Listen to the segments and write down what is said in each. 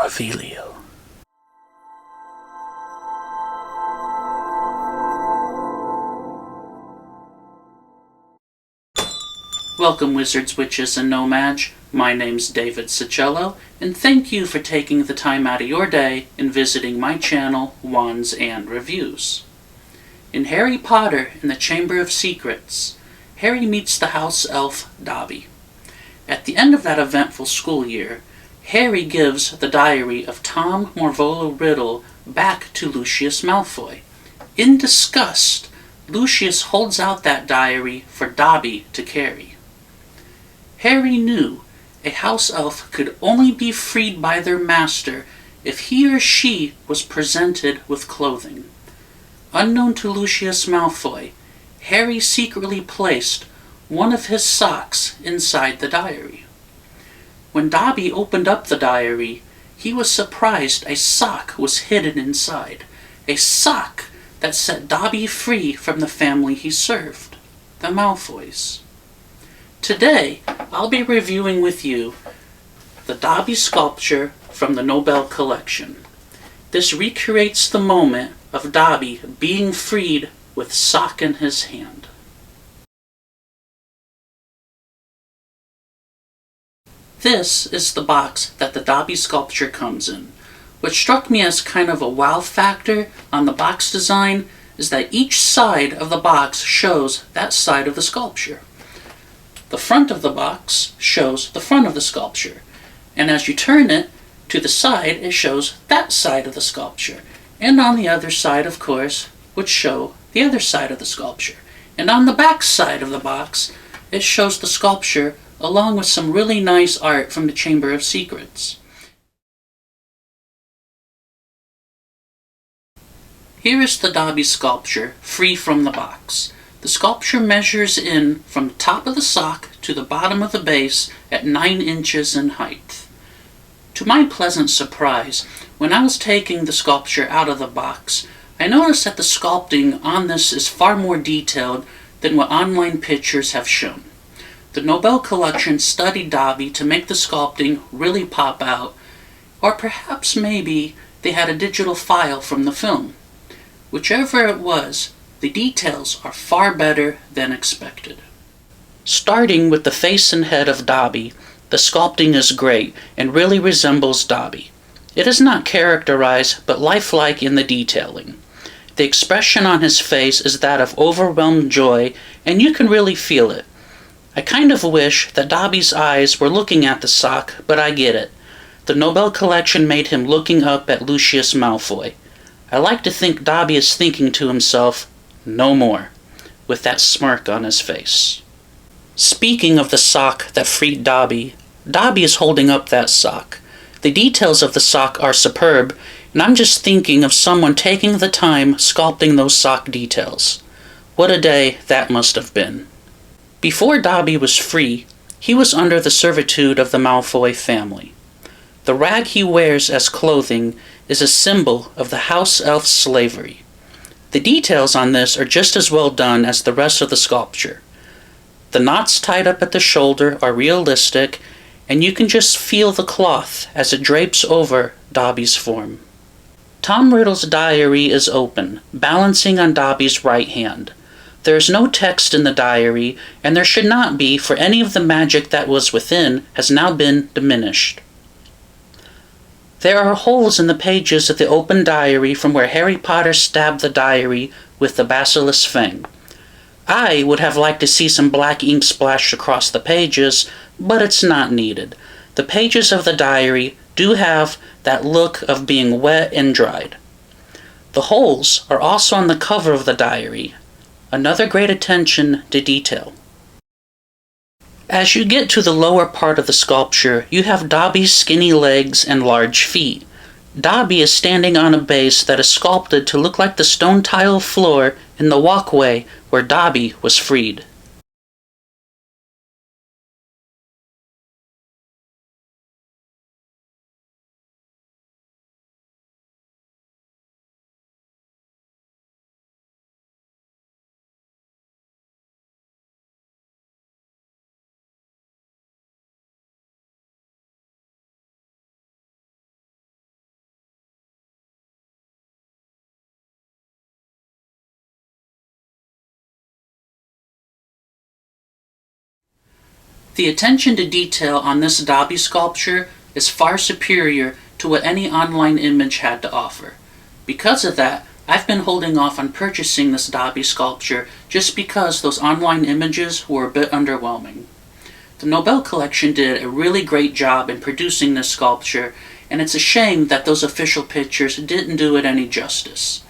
Avilio. Welcome, wizards, witches, and nomads. My name's David Cicello, and thank you for taking the time out of your day and visiting my channel, Wands and Reviews. In Harry Potter and the Chamber of Secrets, Harry meets the house elf Dobby. At the end of that eventful school year, Harry gives the diary of Tom Marvolo Riddle back to Lucius Malfoy. In disgust, Lucius holds out that diary for Dobby to carry. Harry knew a house elf could only be freed by their master if he or she was presented with clothing. Unknown to Lucius Malfoy, Harry secretly placed one of his socks inside the diary. When Dobby opened up the diary, he was surprised a sock was hidden inside. A sock that set Dobby free from the family he served, the Malfoys. Today, I'll be reviewing with you the Dobby sculpture from the Nobel collection. This recreates the moment of Dobby being freed with sock in his hand. This is the box that the Dobby sculpture comes in. What struck me as kind of a wow factor on the box design is that each side of the box shows that side of the sculpture. The front of the box shows the front of the sculpture, and as you turn it to the side, it shows that side of the sculpture. And on the other side, of course, would show the other side of the sculpture. And on the back side of the box, it shows the sculpture along with some really nice art from the Chamber of Secrets. Here is the Dobby sculpture, free from the box. The sculpture measures in from the top of the sock to the bottom of the base at 9 inches in height. To my pleasant surprise, when I was taking the sculpture out of the box, I noticed that the sculpting on this is far more detailed than what online pictures have shown. The Nobel collection studied Dobby to make the sculpting really pop out, or perhaps maybe they had a digital file from the film. Whichever it was, the details are far better than expected. Starting with the face and head of Dobby, the sculpting is great and really resembles Dobby. It is not characterized, but lifelike in the detailing. The expression on his face is that of overwhelmed joy, and you can really feel it. I kind of wish that Dobby's eyes were looking at the sock, but I get it. The Nobel collection made him looking up at Lucius Malfoy. I like to think Dobby is thinking to himself, "No more," with that smirk on his face. Speaking of the sock that freed Dobby, Dobby is holding up that sock. The details of the sock are superb, and I'm just thinking of someone taking the time sculpting those sock details. What a day that must have been. Before Dobby was free, he was under the servitude of the Malfoy family. The rag he wears as clothing is a symbol of the house elf's slavery. The details on this are just as well done as the rest of the sculpture. The knots tied up at the shoulder are realistic, and you can just feel the cloth as it drapes over Dobby's form. Tom Riddle's diary is open, balancing on Dobby's right hand. There is no text in the diary, and there should not be, for any of the magic that was within has now been diminished. There are holes in the pages of the open diary from where Harry Potter stabbed the diary with the basilisk's fang. I would have liked to see some black ink splashed across the pages, but it's not needed. The pages of the diary do have that look of being wet and dried. The holes are also on the cover of the diary. Another great attention to detail. As you get to the lower part of the sculpture, you have Dobby's skinny legs and large feet. Dobby is standing on a base that is sculpted to look like the stone tile floor in the walkway where Dobby was freed. The attention to detail on this Dobby sculpture is far superior to what any online image had to offer. Because of that, I've been holding off on purchasing this Dobby sculpture just because those online images were a bit underwhelming. The Nobel collection did a really great job in producing this sculpture, and it's a shame that those official pictures didn't do it any justice.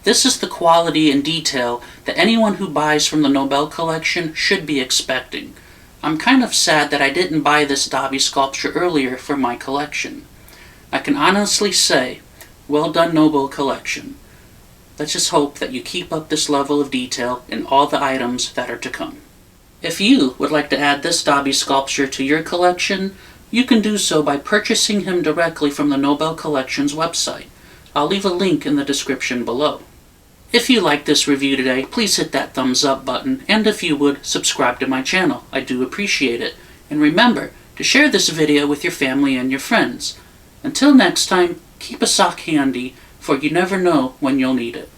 This is the quality and detail that anyone who buys from the Nobel collection should be expecting. I'm kind of sad that I didn't buy this Dobby sculpture earlier for my collection. I can honestly say, well done Nobel collection. Let's just hope that you keep up this level of detail in all the items that are to come. If you would like to add this Dobby sculpture to your collection, you can do so by purchasing him directly from the Nobel Collection's website. I'll leave a link in the description below. If you liked this review today, please hit that thumbs up button, and if you would, subscribe to my channel. I do appreciate it. And remember to share this video with your family and your friends. Until next time, keep a sock handy, for you never know when you'll need it.